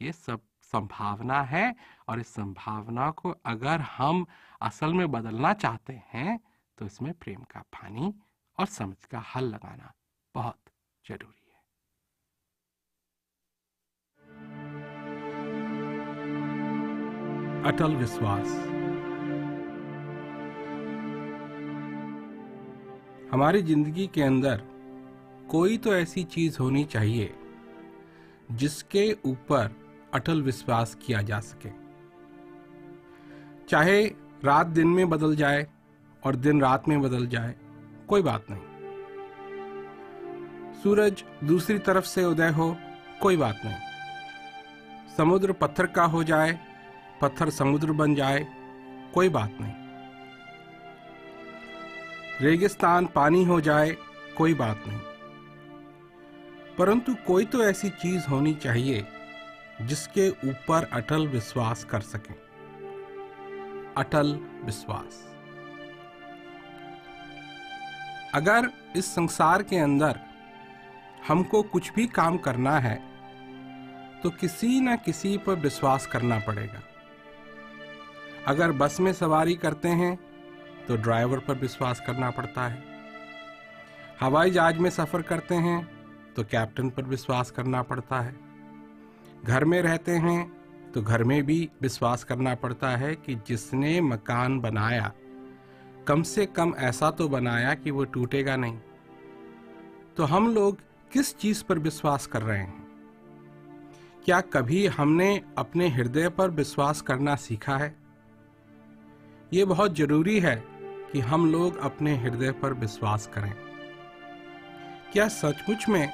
ये सब संभावना है, और इस संभावना को अगर हम असल में बदलना चाहते हैं तो इसमें प्रेम का पानी और समझ का हल लगाना बहुत जरूरी है। अटल विश्वास। हमारी जिंदगी के अंदर कोई तो ऐसी चीज होनी चाहिए जिसके ऊपर अटल विश्वास किया जा सके, चाहे रात दिन में बदल जाए और दिन रात में बदल जाए, कोई बात नहीं, सूरज दूसरी तरफ से उदय हो, कोई बात नहीं, समुद्र पत्थर का हो जाए, पत्थर समुद्र बन जाए, कोई बात नहीं, रेगिस्तान पानी हो जाए, कोई बात नहीं, परंतु कोई तो ऐसी चीज होनी चाहिए जिसके ऊपर अटल विश्वास कर सकें। अटल विश्वास। अगर इस संसार के अंदर हमको कुछ भी काम करना है तो किसी न किसी पर विश्वास करना पड़ेगा। अगर बस में सवारी करते हैं तो ड्राइवर पर विश्वास करना पड़ता है, हवाई जहाज में सफर करते हैं तो कैप्टन पर विश्वास करना पड़ता है, घर में रहते हैं तो घर में भी विश्वास करना पड़ता है कि जिसने मकान बनाया कम से कम ऐसा तो बनाया कि वो टूटेगा नहीं। तो हम लोग किस चीज पर विश्वास कर रहे हैं? क्या कभी हमने अपने हृदय पर विश्वास करना सीखा है? ये बहुत जरूरी है कि हम लोग अपने हृदय पर विश्वास करें। क्या सचमुच में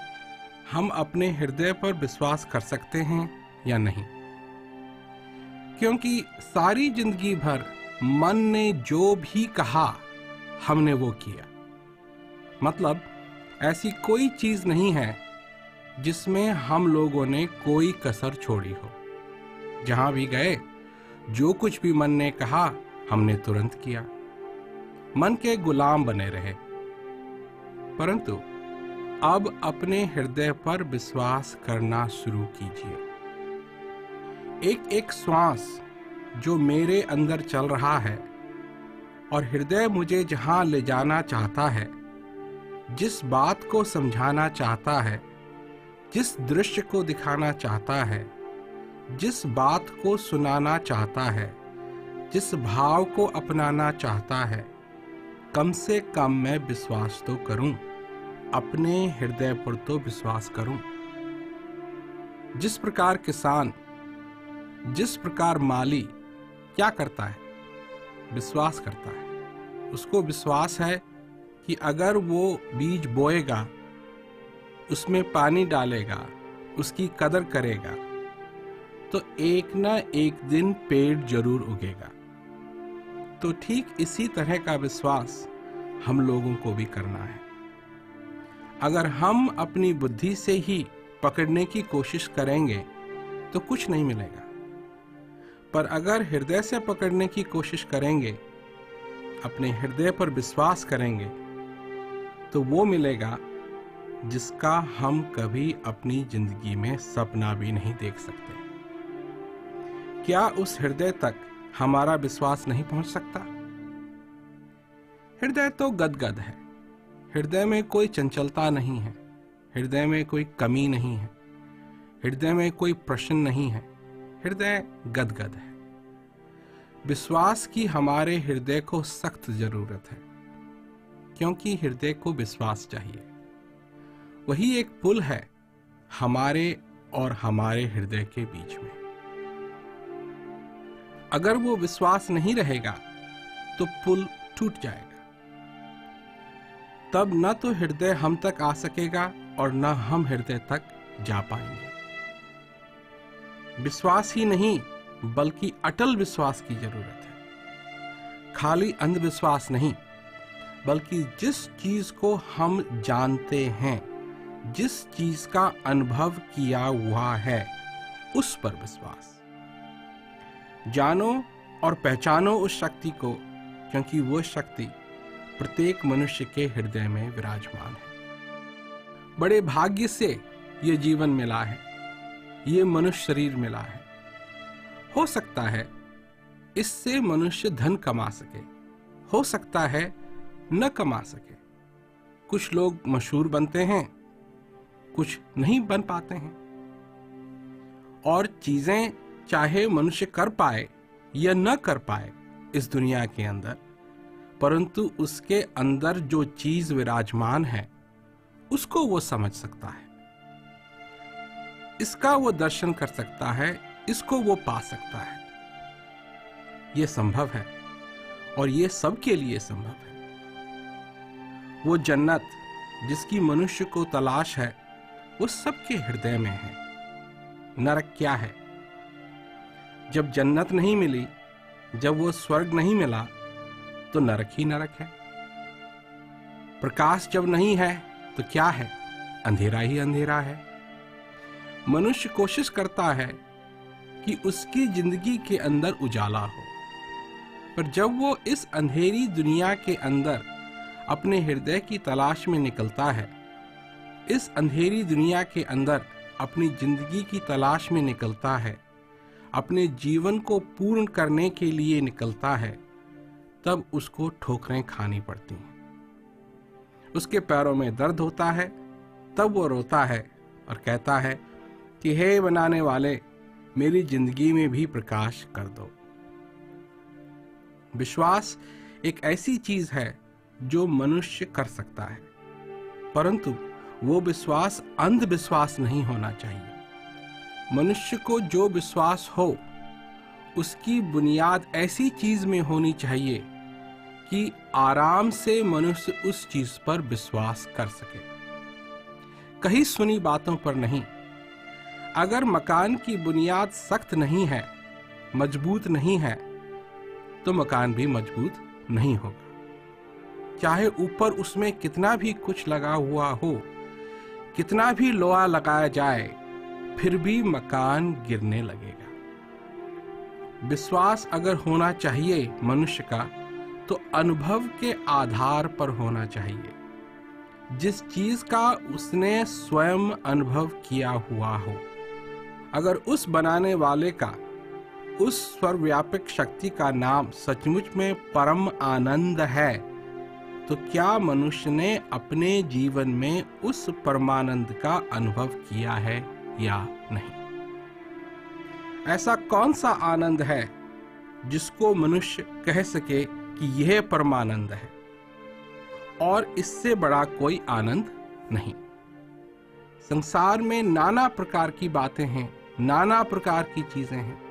हम अपने हृदय पर विश्वास कर सकते हैं या नहीं? क्योंकि सारी जिंदगी भर मन ने जो भी कहा हमने वो किया। मतलब ऐसी कोई चीज नहीं है जिसमें हम लोगों ने कोई कसर छोड़ी हो। जहां भी गए, जो कुछ भी मन ने कहा हमने तुरंत किया, मन के गुलाम बने रहे। परंतु अब अपने हृदय पर विश्वास करना शुरू कीजिए। एक एक श्वास जो मेरे अंदर चल रहा है और हृदय मुझे जहां ले जाना चाहता है, जिस बात को समझाना चाहता है, जिस दृश्य को दिखाना चाहता है, जिस बात को सुनाना चाहता है, जिस भाव को अपनाना चाहता है, कम से कम मैं विश्वास तो करूं, अपने हृदय पर तो विश्वास करूं। जिस प्रकार किसान, जिस प्रकार माली क्या करता है? विश्वास करता है। उसको विश्वास है कि अगर वो बीज बोएगा, उसमें पानी डालेगा, उसकी कदर करेगा, तो एक ना एक दिन पेड़ जरूर उगेगा। तो ठीक इसी तरह का विश्वास हम लोगों को भी करना है। अगर हम अपनी बुद्धि से ही पकड़ने की कोशिश करेंगे तो कुछ नहीं मिलेगा, पर अगर हृदय से पकड़ने की कोशिश करेंगे, अपने हृदय पर विश्वास करेंगे, तो वो मिलेगा जिसका हम कभी अपनी जिंदगी में सपना भी नहीं देख सकते। क्या उस हृदय तक हमारा विश्वास नहीं पहुंच सकता? हृदय तो गदगद है, हृदय में कोई चंचलता नहीं है, हृदय में कोई कमी नहीं है, हृदय में कोई प्रश्न नहीं है, हृदय गदगद है। विश्वास की हमारे हृदय को सख्त जरूरत है, क्योंकि हृदय को विश्वास चाहिए। वही एक पुल है हमारे और हमारे हृदय के बीच में। अगर वो विश्वास नहीं रहेगा तो पुल टूट जाएगा। तब न तो हृदय हम तक आ सकेगा और न हम हृदय तक जा पाएंगे। विश्वास ही नहीं बल्कि अटल विश्वास की जरूरत है। खाली अंधविश्वास नहीं, बल्कि जिस चीज को हम जानते हैं, जिस चीज का अनुभव किया हुआ है, उस पर विश्वास। जानो और पहचानो उस शक्ति को, क्योंकि वो शक्ति प्रत्येक मनुष्य के हृदय में विराजमान है। बड़े भाग्य से ये जीवन मिला है, ये मनुष्य शरीर मिला है। हो सकता है इससे मनुष्य धन कमा सके, हो सकता है न कमा सके। कुछ लोग मशहूर बनते हैं, कुछ नहीं बन पाते हैं। और चीजें चाहे मनुष्य कर पाए या न कर पाए इस दुनिया के अंदर, परंतु उसके अंदर जो चीज विराजमान है उसको वो समझ सकता है, इसका वो दर्शन कर सकता है, इसको वो पा सकता है। ये संभव है और ये सबके लिए संभव है। वो जन्नत जिसकी मनुष्य को तलाश है वो सबके हृदय में है। नरक क्या है? जब जन्नत नहीं मिली, जब वो स्वर्ग नहीं मिला, तो नरक ही नरक है। प्रकाश जब नहीं है तो क्या है? अंधेरा ही अंधेरा है। मनुष्य कोशिश करता है कि उसकी जिंदगी के अंदर उजाला हो, पर जब वो इस अंधेरी दुनिया के अंदर अपने हृदय की तलाश में निकलता है, इस अंधेरी दुनिया के अंदर अपनी जिंदगी की तलाश में निकलता है, अपने जीवन को पूर्ण करने के लिए निकलता है, तब उसको ठोकरें खानी पड़ती हैं। उसके पैरों में दर्द होता है, तब वो रोता है और कहता है कि हे बनाने वाले, मेरी जिंदगी में भी प्रकाश कर दो। विश्वास एक ऐसी चीज है जो मनुष्य कर सकता है, परंतु वो विश्वास अंधविश्वास नहीं होना चाहिए। मनुष्य को जो विश्वास हो, उसकी बुनियाद ऐसी चीज में होनी चाहिए कि आराम से मनुष्य उस चीज पर विश्वास कर सके, कहीं सुनी बातों पर नहीं। अगर मकान की बुनियाद सख्त नहीं है, मजबूत नहीं है, तो मकान भी मजबूत नहीं होगा। चाहे ऊपर उसमें कितना भी कुछ लगा हुआ हो, कितना भी लोहा लगाया जाए, फिर भी मकान गिरने लगेगा। विश्वास अगर होना चाहिए मनुष्य का, तो अनुभव के आधार पर होना चाहिए, जिस चीज का उसने स्वयं अनुभव किया हुआ हो। अगर उस बनाने वाले का, उस सर्वव्यापक शक्ति का नाम सचमुच में परम आनंद है, तो क्या मनुष्य ने अपने जीवन में उस परमानंद का अनुभव किया है या नहीं? ऐसा कौन सा आनंद है जिसको मनुष्य कह सके कि यह परमानंद है और इससे बड़ा कोई आनंद नहीं? संसार में नाना प्रकार की बातें हैं, नाना प्रकार की चीजें हैं।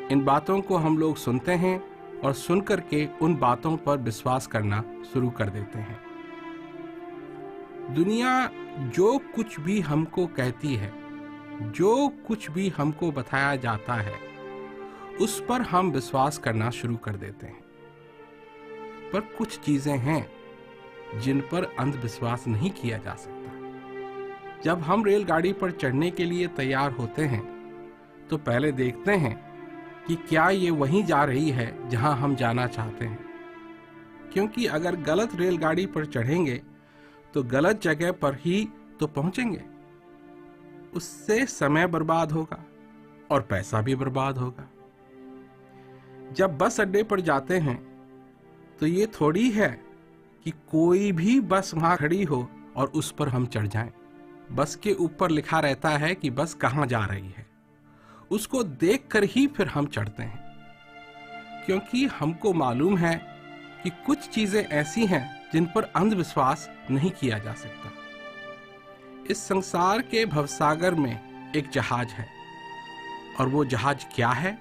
इन बातों को हम लोग सुनते हैं और सुनकर के उन बातों पर विश्वास करना शुरू कर देते हैं। दुनिया जो कुछ भी हमको कहती है, जो कुछ भी हमको बताया जाता है, उस पर हम विश्वास करना शुरू कर देते हैं। पर कुछ चीजें हैं जिन पर अंधविश्वास नहीं किया जा सकता। जब हम रेलगाड़ी पर चढ़ने के लिए तैयार होते हैं, तो पहले देखते हैं कि क्या ये वहीं जा रही है जहां हम जाना चाहते हैं, क्योंकि अगर गलत रेलगाड़ी पर चढ़ेंगे तो गलत जगह पर ही तो पहुंचेंगे। उससे समय बर्बाद होगा और पैसा भी बर्बाद होगा। जब बस अड्डे पर जाते हैं तो ये थोड़ी है कि कोई भी बस वहां खड़ी हो और उस पर हम चढ़ जाएं। बस के ऊपर लिखा रहता है कि बस कहां जा रही है, उसको देखकर ही फिर हम चढ़ते हैं, क्योंकि हमको मालूम है कि कुछ चीजें ऐसी हैं जिन पर अंधविश्वास नहीं किया जा सकता। इस संसार के भवसागर में एक जहाज है, और वो जहाज क्या है?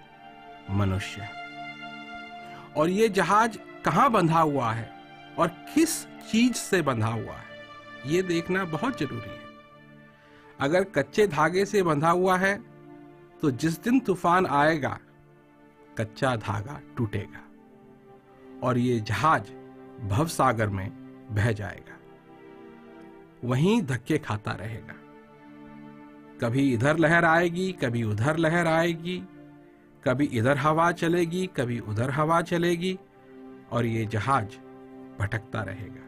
मनुष्य। और ये जहाज कहां बंधा हुआ है और किस चीज से बंधा हुआ है, ये देखना बहुत जरूरी है। अगर कच्चे धागे से बंधा हुआ है तो जिस दिन तूफान आएगा कच्चा धागा टूटेगा और ये जहाज भवसागर में बह जाएगा, वहीं धक्के खाता रहेगा। कभी इधर लहर आएगी, कभी उधर लहर आएगी, कभी इधर हवा चलेगी, कभी उधर हवा चलेगी, और ये जहाज भटकता रहेगा,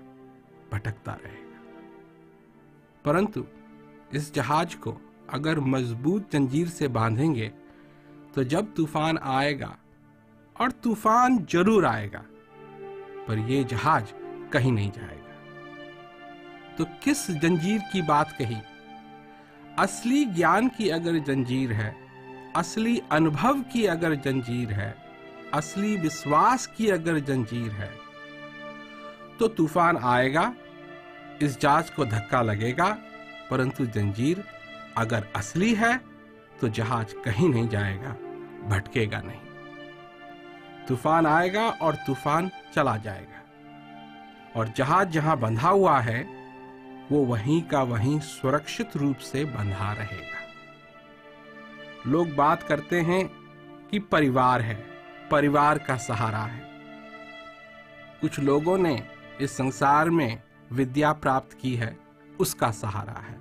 भटकता रहेगा। परंतु इस जहाज को अगर मजबूत जंजीर से बांधेंगे तो जब तूफान आएगा, और तूफान जरूर आएगा, पर यह जहाज कहीं नहीं जाएगा। तो किस जंजीर की बात कही? असली ज्ञान की अगर जंजीर है, असली अनुभव की अगर जंजीर है, असली विश्वास की अगर जंजीर है, तो तूफान आएगा, इस जहाज को धक्का लगेगा, परंतु जंजीर अगर असली है तो जहाज कहीं नहीं जाएगा, भटकेगा नहीं। तूफान आएगा और तूफान चला जाएगा, और जहाज जहां बंधा हुआ है वो वहीं का वहीं सुरक्षित रूप से बंधा रहेगा। लोग बात करते हैं कि परिवार है, परिवार का सहारा है। कुछ लोगों ने इस संसार में विद्या प्राप्त की है, उसका सहारा है।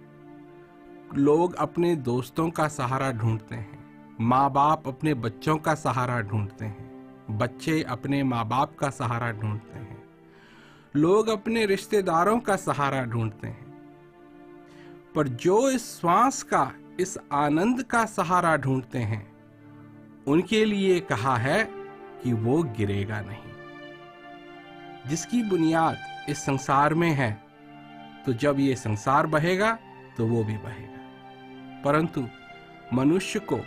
लोग अपने दोस्तों का सहारा ढूंढते हैं, माँ बाप अपने बच्चों का सहारा ढूंढते हैं, बच्चे अपने माँ बाप का सहारा ढूंढते हैं, लोग अपने रिश्तेदारों का सहारा ढूंढते हैं। पर जो इस श्वास का, इस आनंद का सहारा ढूंढते हैं, उनके लिए कहा है कि वो गिरेगा नहीं। जिसकी बुनियाद इस संसार में है, तो जब ये संसार बहेगा तो वो भी बहेगा। परंतु मनुष्य को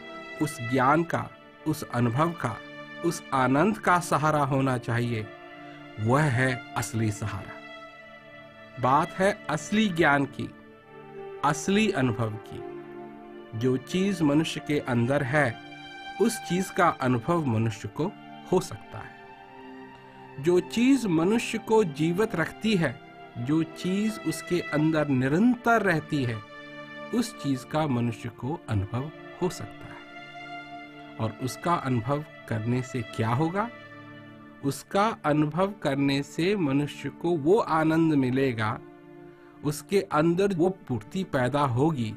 उस ज्ञान का, उस अनुभव का, उस आनंद का सहारा होना चाहिए। वह है असली सहारा। बात है असली ज्ञान की, असली अनुभव की। जो चीज मनुष्य के अंदर है, उस चीज का अनुभव मनुष्य को हो सकता है। जो चीज मनुष्य को जीवित रखती है, जो चीज उसके अंदर निरंतर रहती है, उस चीज का मनुष्य को अनुभव हो सकता है। और उसका अनुभव करने से क्या होगा? उसका अनुभव करने से मनुष्य को वो आनंद मिलेगा, उसके अंदर वो पूर्ति पैदा होगी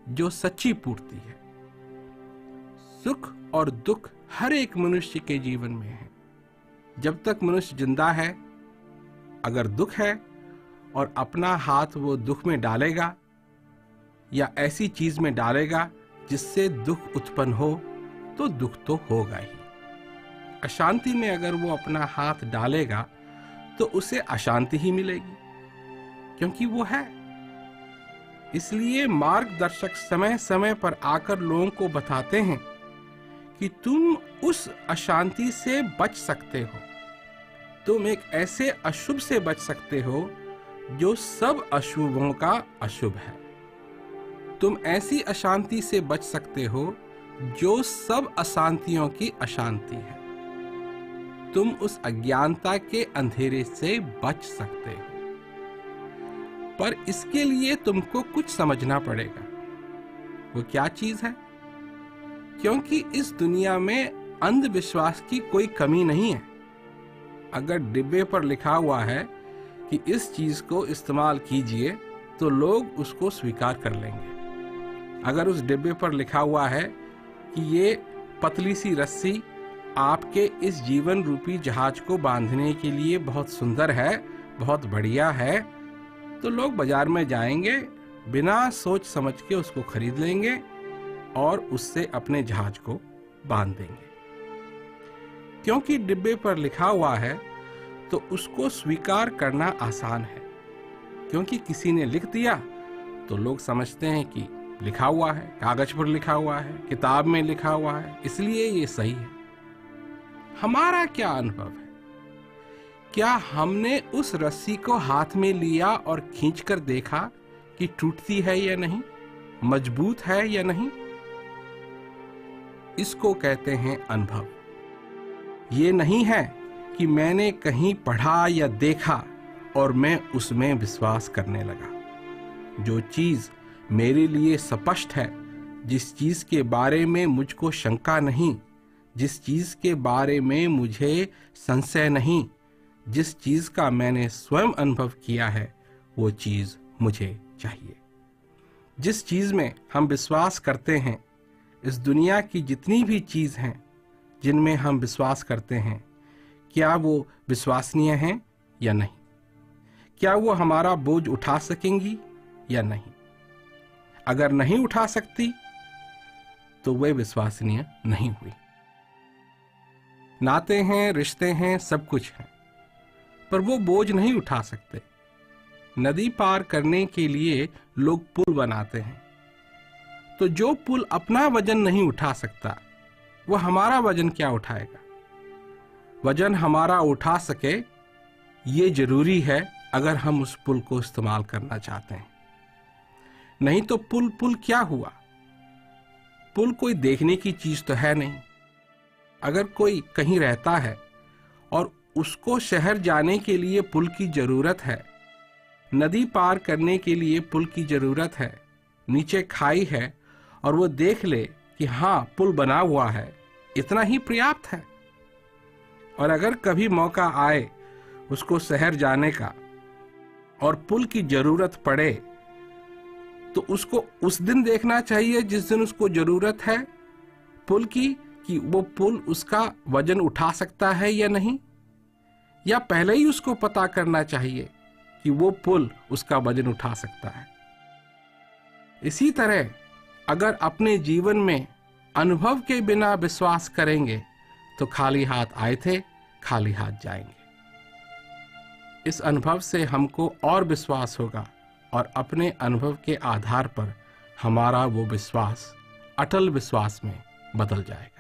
जो सच्ची पूर्ति है। सुख और दुख हर एक मनुष्य के जीवन में है। जब तक मनुष्य जिंदा है, अगर दुख है और अपना हाथ वो दुख में डालेगा या ऐसी चीज में डालेगा जिससे दुख उत्पन्न हो, तो दुख तो होगा ही। अशांति में अगर वो अपना हाथ डालेगा तो उसे अशांति ही मिलेगी, क्योंकि वो है। इसलिए मार्गदर्शक समय समय पर आकर लोगों को बताते हैं कि तुम उस अशांति से बच सकते हो, तुम एक ऐसे अशुभ से बच सकते हो जो सब अशुभों का अशुभ है। तुम ऐसी अशांति से बच सकते हो जो सब अशांतियों की अशांति है। तुम उस अज्ञानता के अंधेरे से बच सकते हो, पर इसके लिए तुमको कुछ समझना पड़ेगा। वो क्या चीज है? क्योंकि इस दुनिया में अंधविश्वास की कोई कमी नहीं है। अगर डिब्बे पर लिखा हुआ है कि इस चीज को इस्तेमाल कीजिए, तो लोग उसको स्वीकार कर लेंगे। अगर उस डिब्बे पर लिखा हुआ है कि ये पतली सी रस्सी आपके इस जीवन रूपी जहाज को बांधने के लिए बहुत सुंदर है, बहुत बढ़िया है, तो लोग बाजार में जाएंगे, बिना सोच समझ के उसको खरीद लेंगे और उससे अपने जहाज को बांध देंगे। क्योंकि डिब्बे पर लिखा हुआ है, तो उसको स्वीकार करना आसान है, क्योंकि किसी ने लिख दिया तो लोग समझते हैं कि लिखा हुआ है, कागज पर लिखा हुआ है, किताब में लिखा हुआ है, इसलिए ये सही है। हमारा क्या अनुभव है? क्या हमने उस रस्सी को हाथ में लिया और खींचकर देखा कि टूटती है या नहीं, मजबूत है या नहीं? इसको कहते हैं अनुभव। ये नहीं है कि मैंने कहीं पढ़ा या देखा और मैं उसमें विश्वास करने लगा। जो चीज मेरे लिए स्पष्ट है, जिस चीज के बारे में मुझको शंका नहीं, जिस चीज के बारे में मुझे संशय नहीं, जिस चीज का मैंने स्वयं अनुभव किया है, वो चीज मुझे चाहिए। जिस चीज में हम विश्वास करते हैं, इस दुनिया की जितनी भी चीज हैं जिनमें हम विश्वास करते हैं, क्या वो विश्वसनीय हैं या नहीं? क्या वो हमारा बोझ उठा सकेंगी या नहीं? अगर नहीं उठा सकती तो वे विश्वसनीय नहीं हुई। नाते हैं, रिश्ते हैं, सब कुछ है, पर वो बोझ नहीं उठा सकते। नदी पार करने के लिए लोग पुल बनाते हैं, तो जो पुल अपना वजन नहीं उठा सकता, वो हमारा वजन क्या उठाएगा? वजन हमारा उठा सके, ये जरूरी है अगर हम उस पुल को इस्तेमाल करना चाहते हैं। नहीं तो पुल क्या हुआ? पुल कोई देखने की चीज तो है नहीं। अगर कोई कहीं रहता है और उसको शहर जाने के लिए पुल की जरूरत है, नदी पार करने के लिए पुल की जरूरत है, नीचे खाई है और वो देख ले कि हाँ पुल बना हुआ है, इतना ही पर्याप्त है। और अगर कभी मौका आए उसको शहर जाने का और पुल की जरूरत पड़े, तो उसको उस दिन देखना चाहिए जिस दिन उसको जरूरत है पुल की, कि वो पुल उसका वजन उठा सकता है या नहीं, या पहले ही उसको पता करना चाहिए कि वो पुल उसका वजन उठा सकता है। इसी तरह अगर अपने जीवन में अनुभव के बिना विश्वास करेंगे तो खाली हाथ आए थे, खाली हाथ जाएंगे। इस अनुभव से हमको और विश्वास होगा और अपने अनुभव के आधार पर हमारा वो विश्वास अटल विश्वास में बदल जाएगा।